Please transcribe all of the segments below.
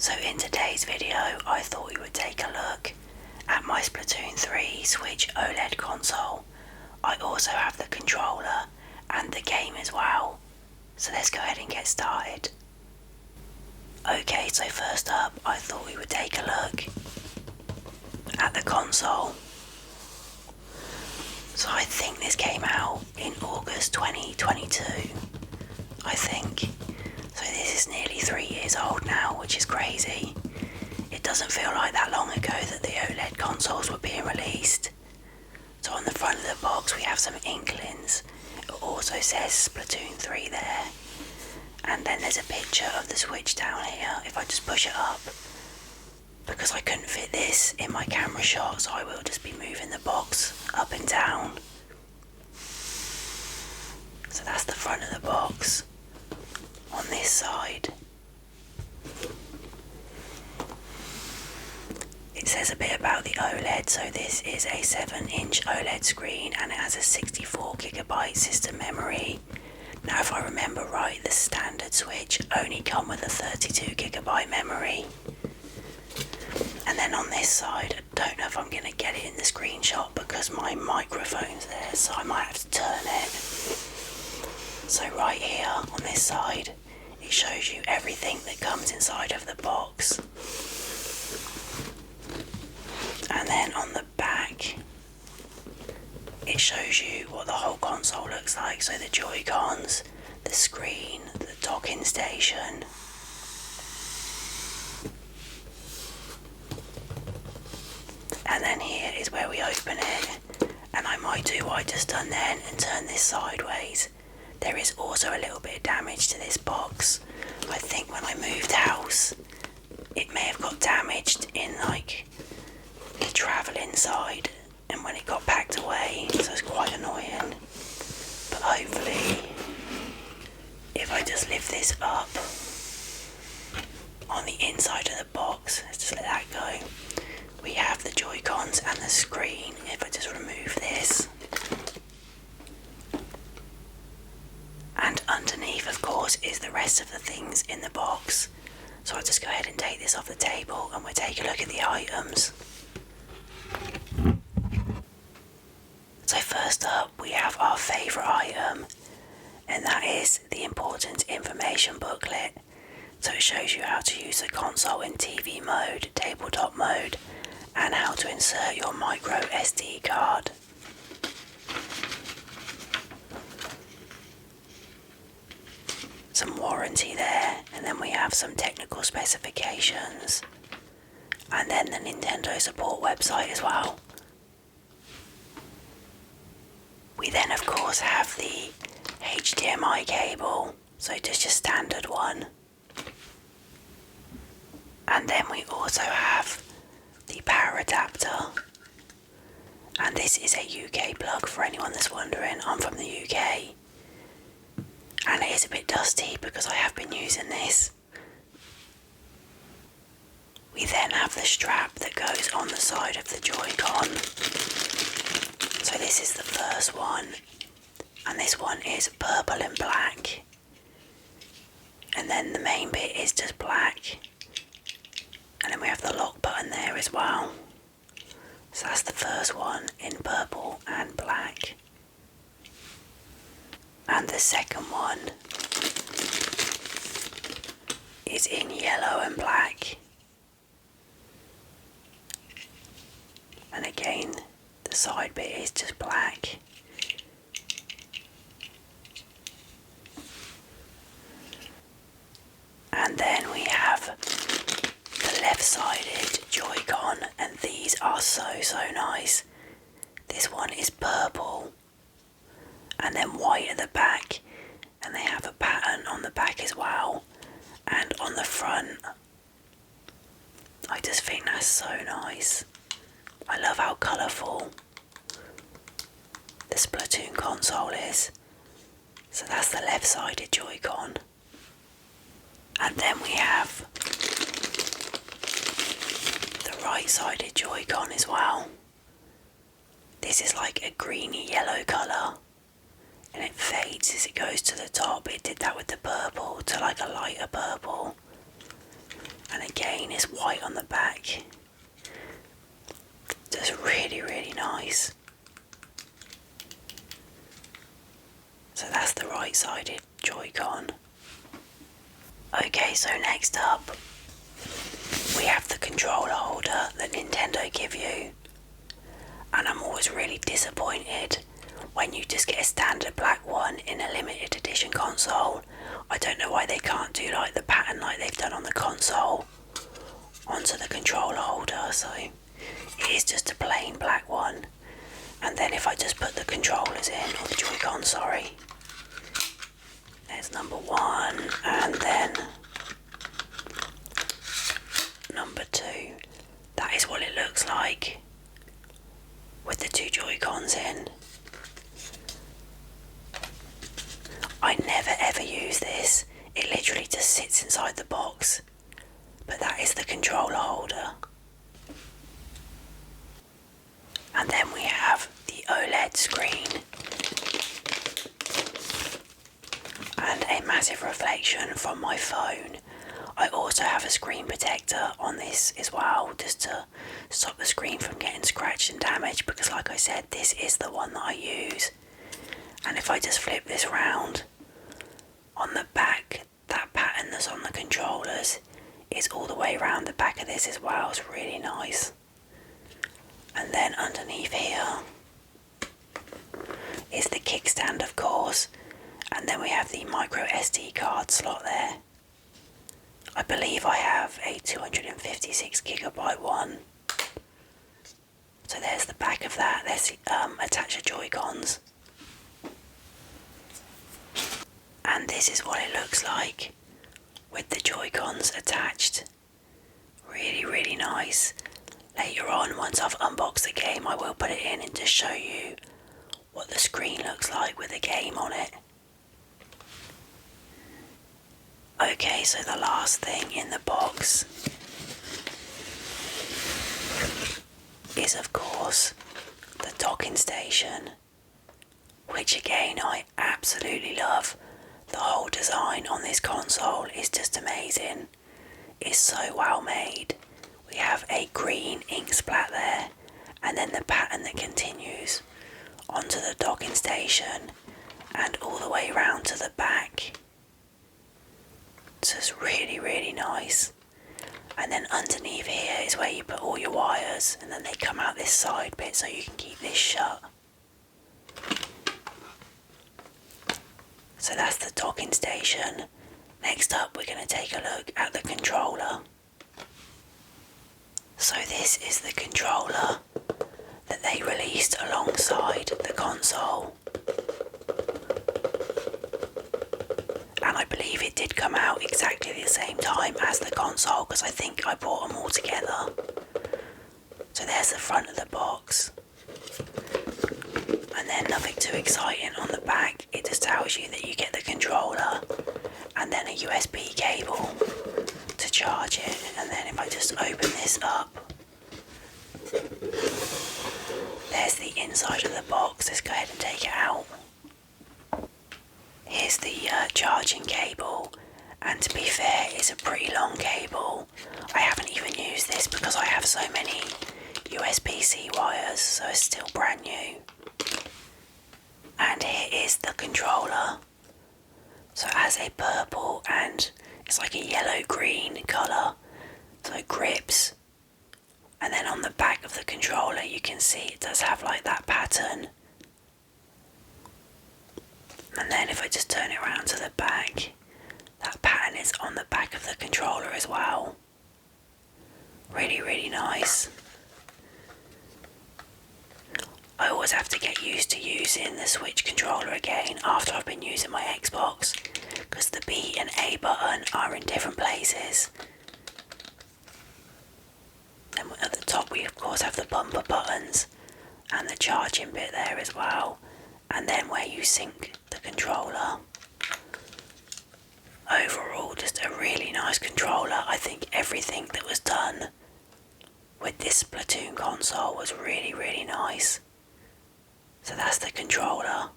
So in today's video, I thought we would take a look at my Splatoon 3 Switch OLED console. I also have the controller and the game as well. So let's go ahead and get started. Okay, so first up, I thought we would take a look at the console. So I think this came out in August 2022, I think. So this is nearly 3 years old now, which is crazy. It doesn't feel like that long ago that the OLED consoles were being released. So on the front of the box we have some inklings. It also says Splatoon 3 there. And then there's a picture of the Switch down here, if I just push it up. Because I couldn't fit this in my camera shot, so I will just be moving the box up and down. So that's the front of the box. On this side, it says a bit about the OLED. So this is a 7-inch OLED screen and it has a 64GB system memory. Now if I remember right, the standard Switch only come with a 32GB memory. And then on this side, I don't know if I'm going to get it in the screenshot because my microphone's there, so I might have to turn it. So right here on this side, it shows you everything that comes inside of the box. And then on the back, it shows you what the whole console looks like. So the Joy-Cons, the screen, the docking station. And then here is where we open it. And I might do what I just done then and turn this sideways. There is also a little bit of damage to this box. I think when I moved house, it may have got damaged in like the travel inside and when it got packed away, so it's quite annoying. But hopefully, if I just lift this up on the inside of the box, let's just let that go. We have the Joy-Cons and the screen. If I just remove this. And underneath, of course, is the rest of the things in the box. So I'll just go ahead and take this off the table and we'll take a look at the items. So first up, we have our favourite item, and that is the important information booklet. So it shows you how to use the console in TV mode, tabletop mode, and how to insert your micro SD card. Some warranty there, and then we have some technical specifications, and then the Nintendo support website as well. We then of course have the HDMI cable, so just your standard one. And then we also have the power adapter, and this is a UK plug for anyone that's wondering. I'm from the UK and it is a bit dusty because I have been using this. We then have the strap that goes on the side of the Joy-Con. So this is the first one, and this one is purple and black, and then the main bit is just black. And then we have the lock button there as well. So that's the first one in purple and black. And the second one is in yellow and black. And again, the side bit is just black. And then we have the left-sided Joy-Con, and these are so nice. This one is purple and then white at the back, and they have a pattern on the back as well, and on the front. I just think that's so nice. I love how colourful the Splatoon console is. So that's the left-sided Joy-Con. And then we have the right-sided Joy-Con as well. This is like a greeny yellow colour, and it fades as it goes to the top. It did that with the purple to like a lighter purple. And again, it's white on the back. Just really, really nice. So that's the right-sided Joy-Con. Okay, so next up, we have the controller holder that Nintendo give you. And I'm always really disappointed when you just get a standard black one in a limited edition console. I don't know why they can't do like the pattern like they've done on the console onto the controller holder. So it is just a plain black one. And then if I just put the controllers in, or the Joy-Con, sorry. There's number 1, and then number 2. That is what it looks like with the 2 Joy-Cons in. I never ever use this. It literally just sits inside the box. But that is the controller holder. And then we have the OLED screen. And a massive reflection from my phone. I also have a screen protector on this as well, just to stop the screen from getting scratched and damaged, because like I said, this is the one that I use. And if I just flip this round, on the back, that pattern that's on the controllers is all the way around the back of this as well. It's really nice. And then underneath here is the kickstand, of course, and then we have the micro SD card slot there. I believe I have a 256GB one. So there's the back of that. There's attached Joy-Cons. And this is what it looks like with the Joy-Cons attached. Really, really nice. Later on, once I've unboxed the game, I will put it in and just show you what the screen looks like with the game on it. Okay, so the last thing in the box is, of course, the docking station, which again I absolutely love. The whole design on this console is just amazing. It's so well made. We have a green ink splat there, and then the pattern that continues onto the docking station and all the way around to the back. It's just really, really nice. And then underneath here is where you put all your wires, and then they come out this side bit so you can keep this shut. So that's the docking station. Next up, we're going to take a look at the controller. So this is the controller that they released alongside the console. And I believe it did come out exactly the same time as the console, because I think I bought them all together. So there's the front of the box. And then nothing too exciting on the back. It just tells you that you get the controller and then a USB cable to charge it. And then if I just open this up, there's the inside of the box. Let's go ahead and take it out. Here's the charging cable, and to be fair, it's a pretty long cable. I haven't even used this because I have so many USB-C wires, so it's still brand new. And here is the controller. So it has a purple and it's like a yellow-green colour, so it grips. And then on the back of the controller you can see it does have like that pattern. And then if I just turn it around to the back, that pattern is on the back of the controller as well. Really, really nice. I always have to get used to using the Switch controller again after I've been using my Xbox, because the B and A button are in different places. Then at the top we of course have the bumper buttons and the charging bit there as well, and then where you sync the controller. Overall, just a really nice controller. I think everything that was done with this Splatoon console was really, really nice. So that's the controller.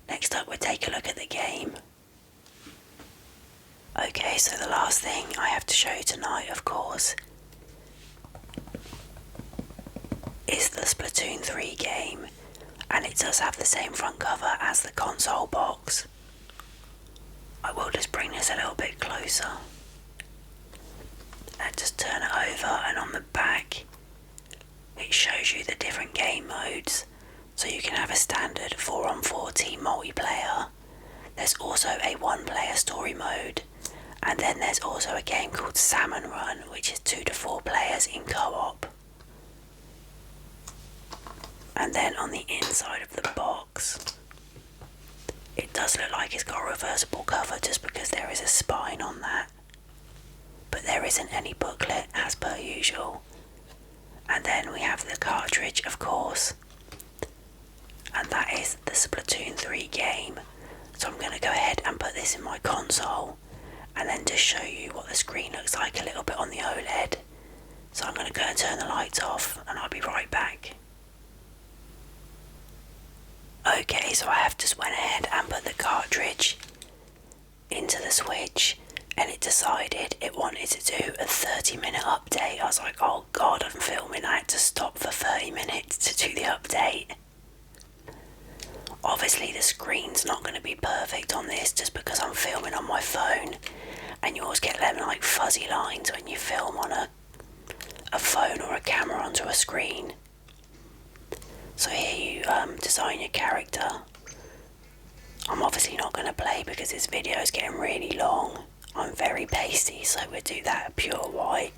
Next up, we'll take a look at the game. Okay, so the last thing I have to show you tonight, of course, is the Splatoon 3 game, and it does have the same front cover as the console box. I will just bring this a little bit closer and just turn it over, and on the back it shows you the different game modes. So you can have a standard 4-on-4 team multiplayer. There's also a 1-player story mode, and then there's also a game called Salmon Run, which is 2 to 4 players in co-op. And then on the inside of the box, it does look like it's got a reversible cover just because there is a spine on that. But there isn't any booklet as per usual. And then we have the cartridge, of course, and that is the Splatoon 3 game. So I'm going to go ahead and put this in my console and then just show you what the screen looks like a little bit on the OLED. So I'm going to go and turn the lights off and I'll be right back. Okay, so I have just went ahead and put the cartridge into the Switch, and it decided it wanted to do a 30-minute update. I was like, oh god, I'm filming, I had to stop for 30 minutes to do the update. Obviously the screen's not going to be perfect on this just because I'm filming on my phone, and you always get them like fuzzy lines when you film on a phone or a camera onto a screen. So here you design your character. I'm obviously not going to play because this video is getting really long. I'm very pasty, so we'll do that pure white.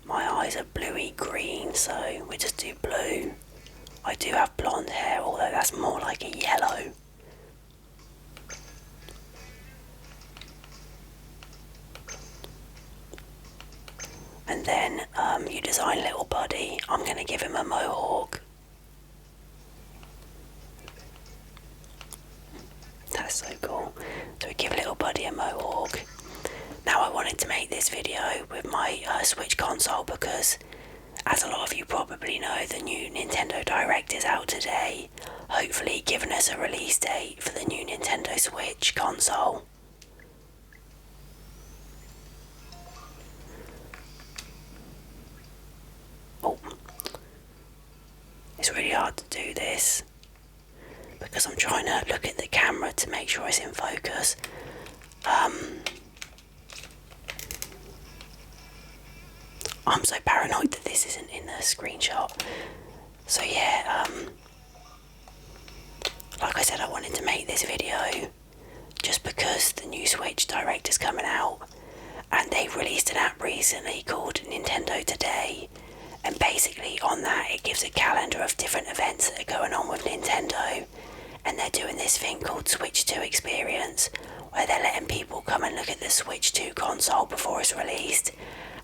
My eyes are bluey green, so we just do blue. I do have blonde hair, although that's more like a yellow. And then you design little buddy. I'm going to give him a mohawk. That's so cool. So we give little buddy a mohawk. Now I wanted to make this video with my Switch console because, as a lot of you probably know, the new Nintendo Direct is out today, hopefully giving us a release date for the new Nintendo Switch console. Oh, it's really hard to do this because I'm trying to look at the camera to make sure it's in focus. I'm so paranoid that this isn't in the screenshot. So yeah, like I said, I wanted to make this video just because the new Switch Direct is coming out, and they released an app recently called Nintendo Today, and basically on that it gives a calendar of different events that are going on with Nintendo, and they're doing this thing called Switch 2 Experience, where they're letting people come and look at the Switch 2 console before it's released,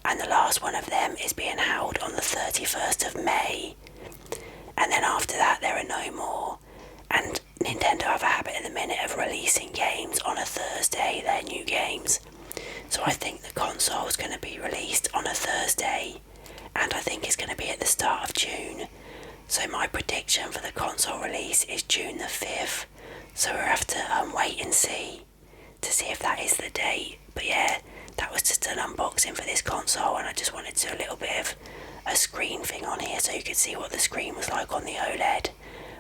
and the last one of them is being held on the 31st of May, and then after that there are no more. And Nintendo have a habit at the minute of releasing games on a Thursday, their new games. So I think the console is going to be released on a Thursday, and I think it's going to be at the start of June. So my prediction for the console release is June the 5th. So we'll have to wait and see to see if that is the date. But yeah, that was just an unboxing for this console, and I just wanted to do a little bit of a screen thing on here so you could see what the screen was like on the OLED.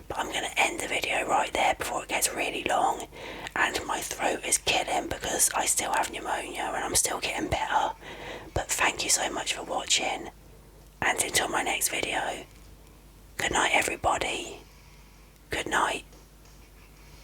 But I'm going to end the video right there before it gets really long, and my throat is killing because I still have pneumonia and I'm still getting better. But thank you so much for watching, and until my next video, good night everybody. Good night.